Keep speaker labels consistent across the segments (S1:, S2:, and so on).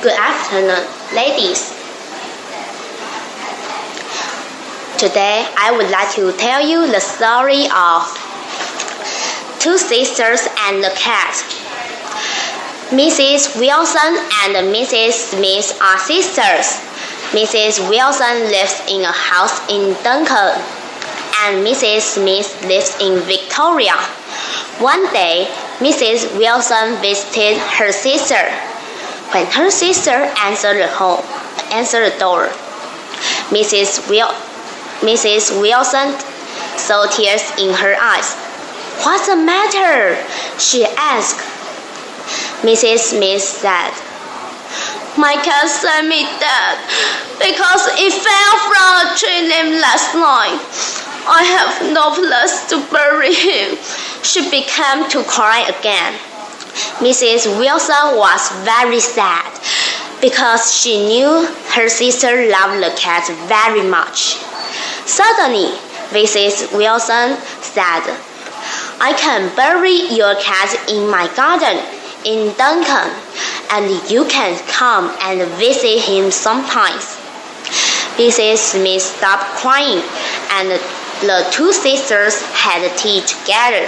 S1: Good afternoon, ladies. Today, I would like to tell you the story of two sisters and a cat. Mrs. Wilson and Mrs. Smith are sisters. Mrs. Wilson lives in a house in Duncan, and Mrs. Smith lives in Victoria. One day, Mrs. Wilson visited her sister. When her sister answered the door, Mrs. Wilson saw tears in her eyes. "What's the matter?" she asked. Mrs. Smith said, "My cat sent me dead because it fell from a tree limb last night. I have no place to bury him." She began to cry again. Mrs. Wilson was very sad because she knew her sister loved the cat very much. Suddenly, Mrs. Wilson said, "I can bury your cat in my garden in Duncan, and you can come and visit him sometimes." Mrs. Smith stopped crying, and the two sisters had tea together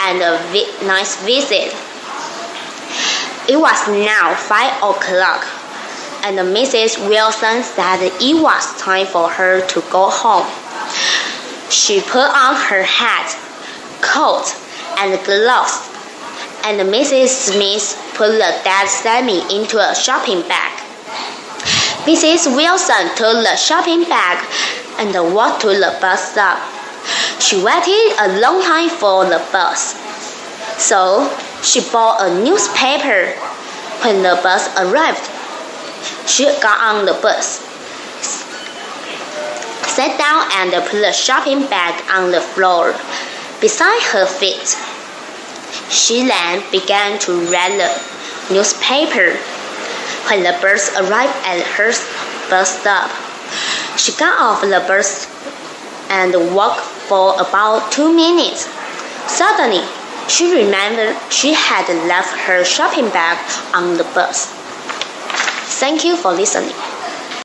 S1: and a nice visit. It was now 5 o'clock, and Mrs. Wilson said it was time for her to go home. She put on her hat, coat, and gloves, and Mrs. Smith put the dead Sammy into a shopping bag. Mrs. Wilson took the shopping bag and walked to the bus stop. She waited a long time for the bus, so she bought a newspaper. When the bus arrived, she got on the bus, sat down and put the shopping bag on the floor beside her feet. She then began to read the newspaper. When the bus arrived at her bus stop, she got off the bus and walked for about 2 minutes. Suddenly, she remembered she had left her shopping bag on the bus. Thank you for listening.